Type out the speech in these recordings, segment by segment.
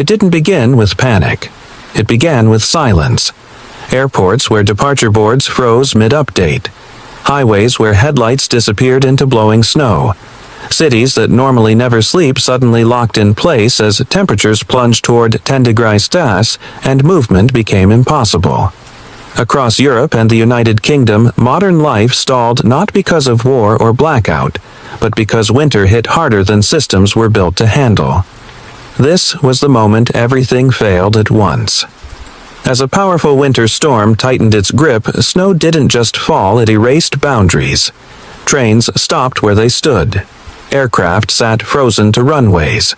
It didn't begin with panic. It began with silence. Airports where departure boards froze mid-update. Highways where headlights disappeared into blowing snow. Cities that normally never sleep suddenly locked in place as temperatures plunged toward 10 degrees Celsius and movement became impossible. Across Europe and the United Kingdom, modern life stalled not because of war or blackout, but because winter hit harder than systems were built to handle. This was the moment everything failed at once. As a powerful winter storm tightened its grip, snow didn't just fall, it erased boundaries. Trains stopped where they stood. Aircraft sat frozen to runways.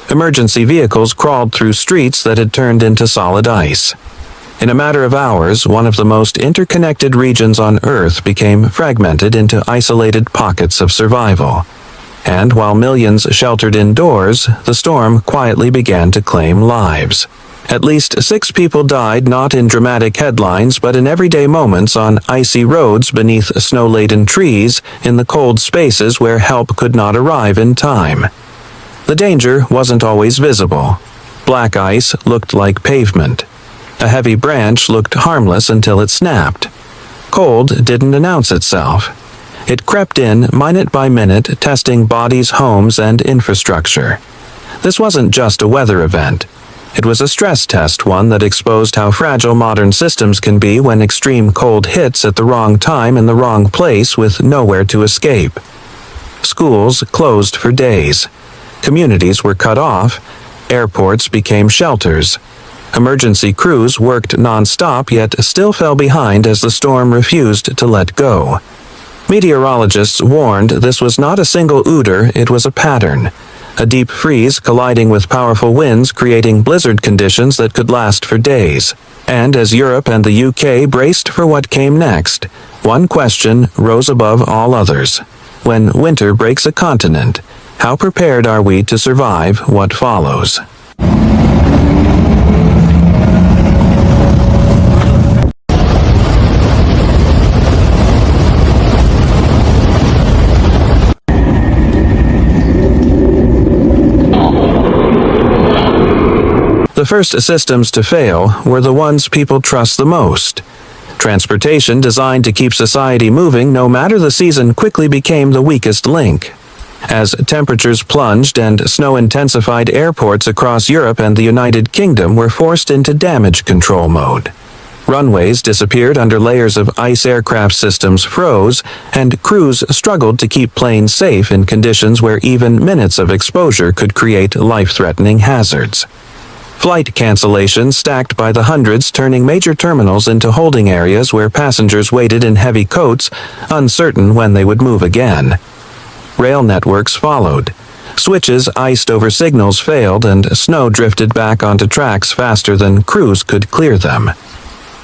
Emergency vehicles crawled through streets that had turned into solid ice. In a matter of hours, one of the most interconnected regions on Earth became fragmented into isolated pockets of survival. And while millions sheltered indoors, the storm quietly began to claim lives. At least 6 people died not in dramatic headlines but in everyday moments on icy roads beneath snow-laden trees in the cold spaces where help could not arrive in time. The danger wasn't always visible. Black ice looked like pavement. A heavy branch looked harmless until it snapped. Cold didn't announce itself. It crept in minute by minute, testing bodies, homes, and infrastructure. This wasn't just a weather event. It was a stress test, one that exposed how fragile modern systems can be when extreme cold hits at the wrong time in the wrong place with nowhere to escape. Schools closed for days. Communities were cut off. Airports became shelters. Emergency crews worked non-stop yet still fell behind as the storm refused to let go. Meteorologists warned this was not a single odor, it was a pattern. A deep freeze colliding with powerful winds creating blizzard conditions that could last for days. And as Europe and the UK braced for what came next, one question rose above all others. When winter breaks a continent, how prepared are we to survive what follows? The first systems to fail were the ones people trust the most. Transportation designed to keep society moving no matter the season quickly became the weakest link. As temperatures plunged and snow intensified, airports across Europe and the United Kingdom were forced into damage control mode. Runways disappeared under layers of ice, aircraft systems froze, and crews struggled to keep planes safe in conditions where even minutes of exposure could create life-threatening hazards. Flight cancellations stacked by the hundreds, turning major terminals into holding areas where passengers waited in heavy coats, uncertain when they would move again. Rail networks followed. Switches iced over signals failed and snow drifted back onto tracks faster than crews could clear them.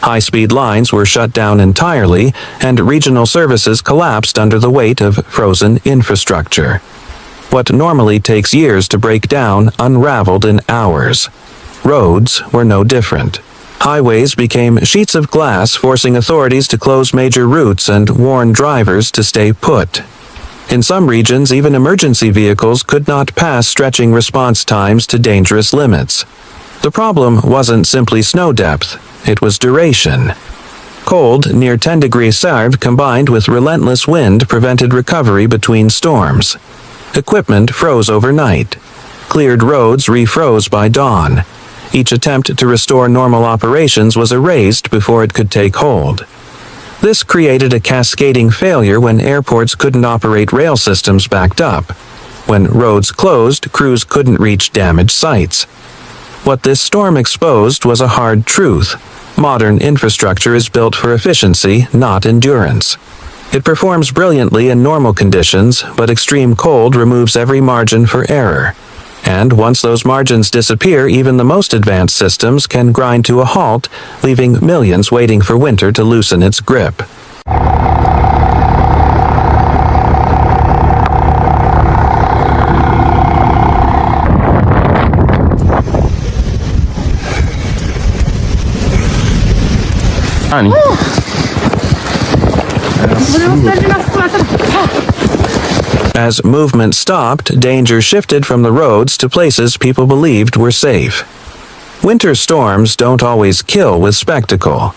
High-speed lines were shut down entirely, and regional services collapsed under the weight of frozen infrastructure. What normally takes years to break down unraveled in hours. Roads were no different. Highways became sheets of glass, forcing authorities to close major routes and warn drivers to stay put. In some regions, even emergency vehicles could not pass, stretching response times to dangerous limits. The problem wasn't simply snow depth, it was duration. Cold, near 10 degrees Celsius, combined with relentless wind prevented recovery between storms. Equipment froze overnight. Cleared roads refroze by dawn. Each attempt to restore normal operations was erased before it could take hold. This created a cascading failure when airports couldn't operate, rail systems backed up. When roads closed, crews couldn't reach damaged sites. What this storm exposed was a hard truth. Modern infrastructure is built for efficiency, not endurance. It performs brilliantly in normal conditions, but extreme cold removes every margin for error. And once those margins disappear, even the most advanced systems can grind to a halt, leaving millions waiting for winter to loosen its grip. As movement stopped, danger shifted from the roads to places people believed were safe. Winter storms don't always kill with spectacle.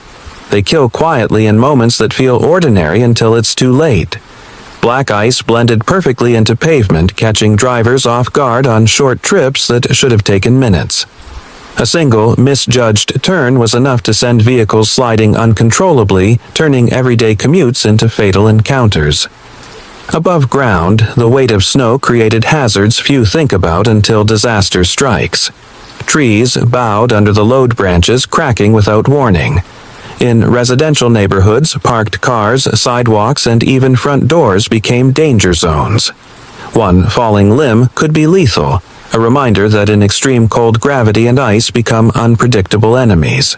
They kill quietly in moments that feel ordinary until it's too late. Black ice blended perfectly into pavement, catching drivers off guard on short trips that should have taken minutes. A single, misjudged turn was enough to send vehicles sliding uncontrollably, turning everyday commutes into fatal encounters. Above ground, the weight of snow created hazards few think about until disaster strikes. Trees bowed under the load branches, cracking without warning. In residential neighborhoods, parked cars, sidewalks, and even front doors became danger zones. One falling limb could be lethal, a reminder that in extreme cold gravity and ice become unpredictable enemies.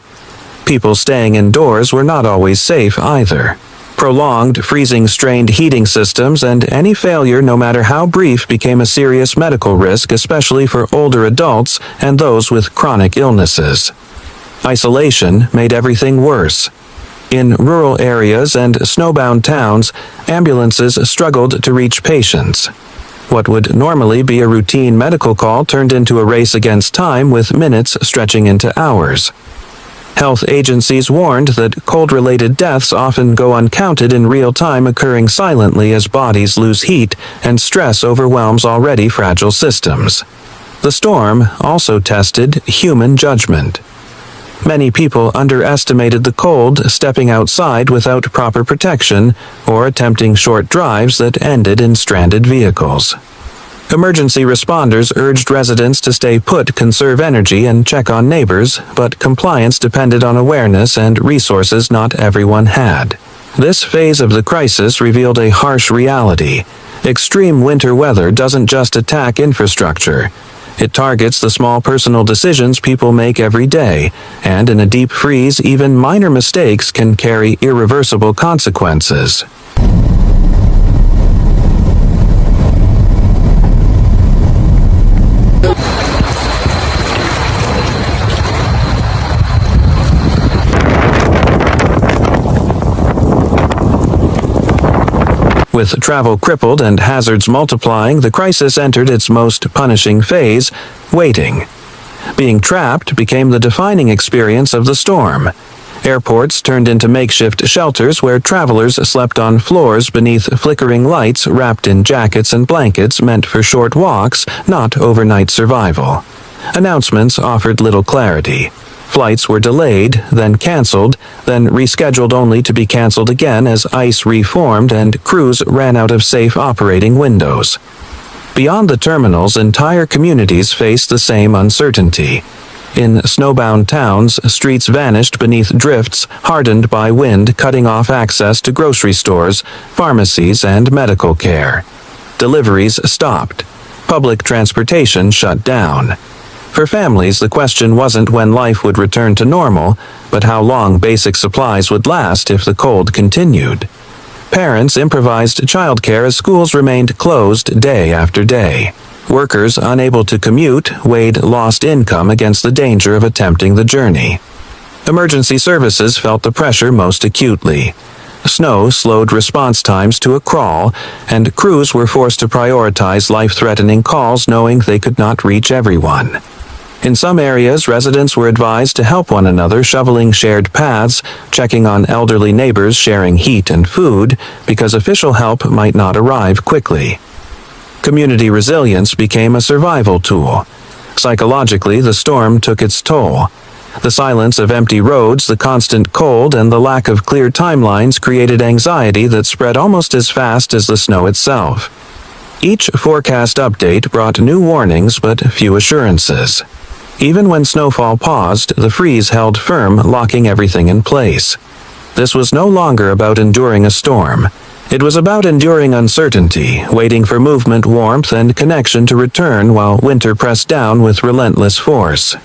People staying indoors were not always safe either. Prolonged, freezing-strained heating systems and any failure, no matter how brief, became a serious medical risk, especially for older adults and those with chronic illnesses. Isolation made everything worse. In rural areas and snowbound towns, ambulances struggled to reach patients. What would normally be a routine medical call turned into a race against time, with minutes stretching into hours. Health agencies warned that cold-related deaths often go uncounted in real time, occurring silently as bodies lose heat and stress overwhelms already fragile systems. The storm also tested human judgment. Many people underestimated the cold, stepping outside without proper protection or attempting short drives that ended in stranded vehicles. Emergency responders urged residents to stay put, conserve energy, and check on neighbors, but compliance depended on awareness and resources not everyone had. This phase of the crisis revealed a harsh reality. Extreme winter weather doesn't just attack infrastructure. It targets the small personal decisions people make every day, and in a deep freeze, even minor mistakes can carry irreversible consequences. With travel crippled and hazards multiplying, the crisis entered its most punishing phase, waiting. Being trapped became the defining experience of the storm. Airports turned into makeshift shelters where travelers slept on floors beneath flickering lights, wrapped in jackets and blankets meant for short walks, not overnight survival. Announcements offered little clarity. Flights were delayed, then canceled, then rescheduled only to be canceled again as ice reformed and crews ran out of safe operating windows. Beyond the terminals, entire communities faced the same uncertainty. In snowbound towns, streets vanished beneath drifts, hardened by wind, cutting off access to grocery stores, pharmacies, and medical care. Deliveries stopped. Public transportation shut down. For families, the question wasn't when life would return to normal, but how long basic supplies would last if the cold continued. Parents improvised childcare as schools remained closed day after day. Workers unable to commute weighed lost income against the danger of attempting the journey. Emergency services felt the pressure most acutely. Snow slowed response times to a crawl, and crews were forced to prioritize life-threatening calls knowing they could not reach everyone. In some areas, residents were advised to help one another, shoveling shared paths, checking on elderly neighbors, sharing heat and food, because official help might not arrive quickly. Community resilience became a survival tool. Psychologically, the storm took its toll. The silence of empty roads, the constant cold, and the lack of clear timelines created anxiety that spread almost as fast as the snow itself. Each forecast update brought new warnings but few assurances. Even when snowfall paused, the freeze held firm, locking everything in place. This was no longer about enduring a storm. It was about enduring uncertainty, waiting for movement, warmth, and connection to return while winter pressed down with relentless force.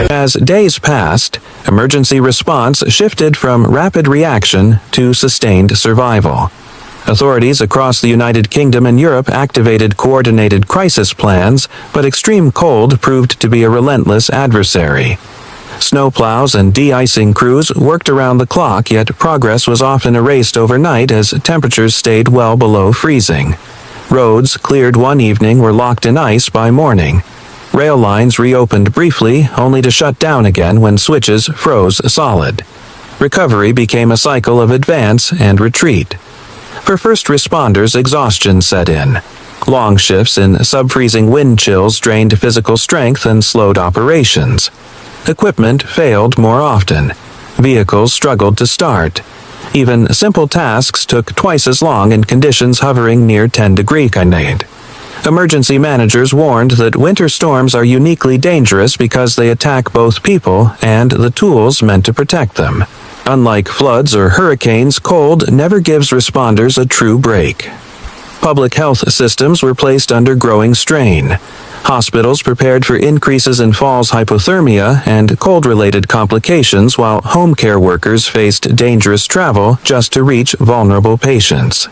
As days passed, emergency response shifted from rapid reaction to sustained survival. Authorities across the United Kingdom and Europe activated coordinated crisis plans, but extreme cold proved to be a relentless adversary. Snowplows and de-icing crews worked around the clock, yet progress was often erased overnight as temperatures stayed well below freezing. Roads, cleared one evening, were locked in ice by morning. Rail lines reopened briefly, only to shut down again when switches froze solid. Recovery became a cycle of advance and retreat. For first responders, exhaustion set in. Long shifts in sub-freezing wind chills drained physical strength and slowed operations. Equipment failed more often. Vehicles struggled to start. Even simple tasks took twice as long in conditions hovering near 10-degree Fahrenheit. Emergency managers warned that winter storms are uniquely dangerous because they attack both people and the tools meant to protect them. Unlike floods or hurricanes, cold never gives responders a true break. Public health systems were placed under growing strain. Hospitals prepared for increases in falls hypothermia and cold-related complications, while home care workers faced dangerous travel just to reach vulnerable patients.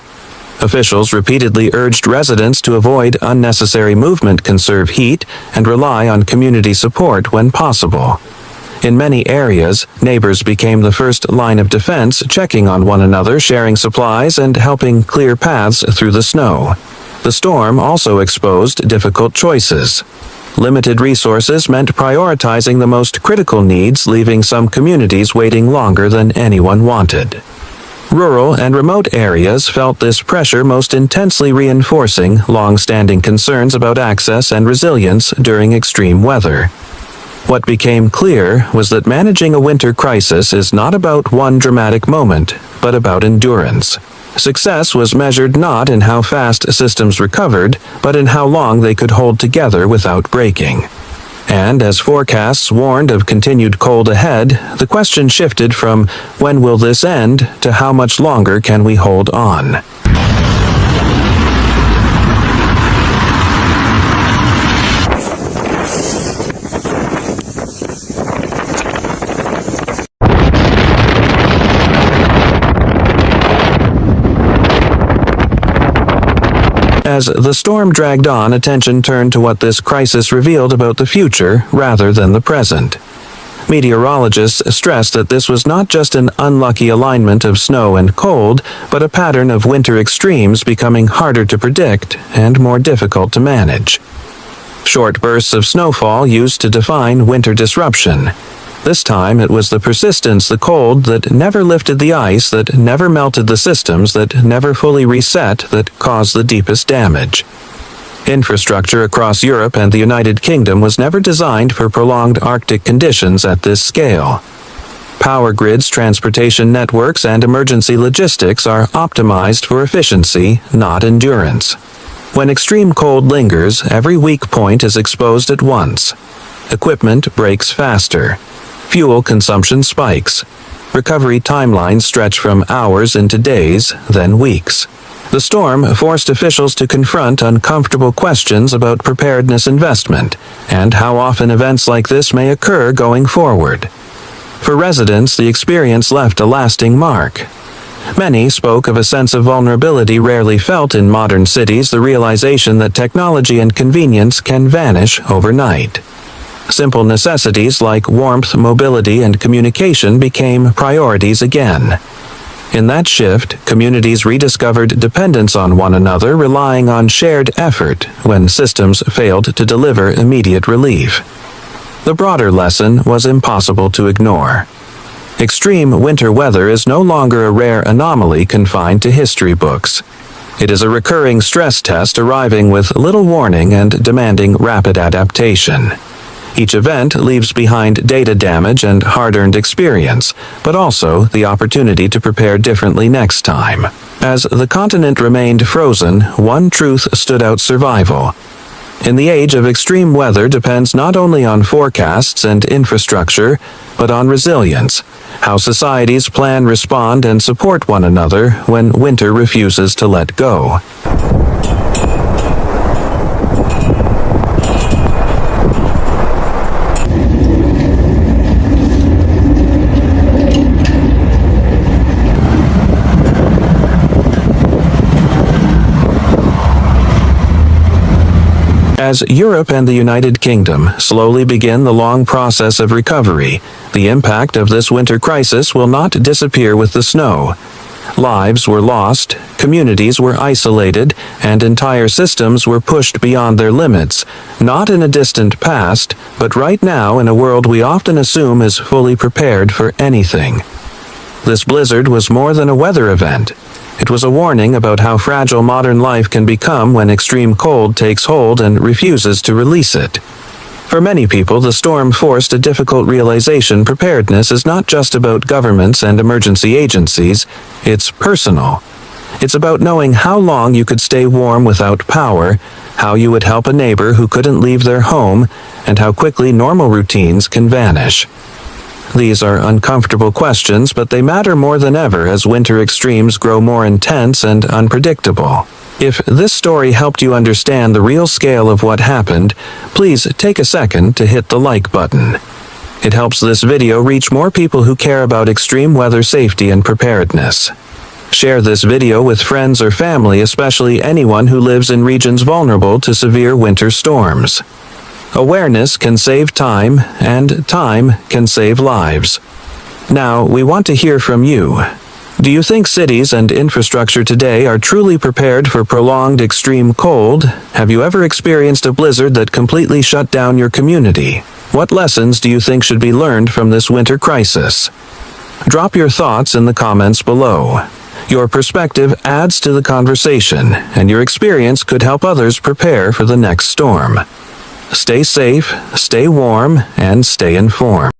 Officials repeatedly urged residents to avoid unnecessary movement, conserve heat, and rely on community support when possible. In many areas, neighbors became the first line of defense, checking on one another, sharing supplies, and helping clear paths through the snow. The storm also exposed difficult choices. Limited resources meant prioritizing the most critical needs, leaving some communities waiting longer than anyone wanted. Rural and remote areas felt this pressure most intensely, reinforcing long-standing concerns about access and resilience during extreme weather. What became clear was that managing a winter crisis is not about one dramatic moment, but about endurance. Success was measured not in how fast systems recovered, but in how long they could hold together without breaking. And as forecasts warned of continued cold ahead, the question shifted from when will this end to how much longer can we hold on. As the storm dragged on, attention turned to what this crisis revealed about the future rather than the present. Meteorologists stressed that this was not just an unlucky alignment of snow and cold, but a pattern of winter extremes becoming harder to predict and more difficult to manage. Short bursts of snowfall used to define winter disruption. This time it was the persistence, the cold that never lifted the ice, that never melted the systems, that never fully reset, that caused the deepest damage. Infrastructure across Europe and the United Kingdom was never designed for prolonged Arctic conditions at this scale. Power grids, transportation networks, and emergency logistics are optimized for efficiency, not endurance. When extreme cold lingers, every weak point is exposed at once. Equipment breaks faster. Fuel consumption spikes. Recovery timelines stretch from hours into days, then weeks. The storm forced officials to confront uncomfortable questions about preparedness investment and how often events like this may occur going forward. For residents, the experience left a lasting mark. Many spoke of a sense of vulnerability rarely felt in modern cities, the realization that technology and convenience can vanish overnight. Simple necessities like warmth, mobility, and communication became priorities again. In that shift, communities rediscovered dependence on one another, relying on shared effort when systems failed to deliver immediate relief. The broader lesson was impossible to ignore. Extreme winter weather is no longer a rare anomaly confined to history books. It is a recurring stress test arriving with little warning and demanding rapid adaptation. Each event leaves behind data damage and hard-earned experience, but also the opportunity to prepare differently next time. As the continent remained frozen, one truth stood out: survival. In the age of extreme weather depends not only on forecasts and infrastructure, but on resilience, how societies plan, respond, and support one another when winter refuses to let go. As Europe and the United Kingdom slowly begin the long process of recovery, the impact of this winter crisis will not disappear with the snow. Lives were lost, communities were isolated, and entire systems were pushed beyond their limits, not in a distant past, but right now in a world we often assume is fully prepared for anything. This blizzard was more than a weather event. It was a warning about how fragile modern life can become when extreme cold takes hold and refuses to release it. For many people, the storm forced a difficult realization: preparedness is not just about governments and emergency agencies, it's personal. It's about knowing how long you could stay warm without power, how you would help a neighbor who couldn't leave their home, and how quickly normal routines can vanish. These are uncomfortable questions, but they matter more than ever as winter extremes grow more intense and unpredictable. If this story helped you understand the real scale of what happened, please take a second to hit the like button. It helps this video reach more people who care about extreme weather safety and preparedness. Share this video with friends or family, especially anyone who lives in regions vulnerable to severe winter storms. Awareness can save time, and time can save lives. Now, we want to hear from you. Do you think cities and infrastructure today are truly prepared for prolonged extreme cold? Have you ever experienced a blizzard that completely shut down your community? What lessons do you think should be learned from this winter crisis? Drop your thoughts in the comments below. Your perspective adds to the conversation, and your experience could help others prepare for the next storm. Stay safe, stay warm, and stay informed.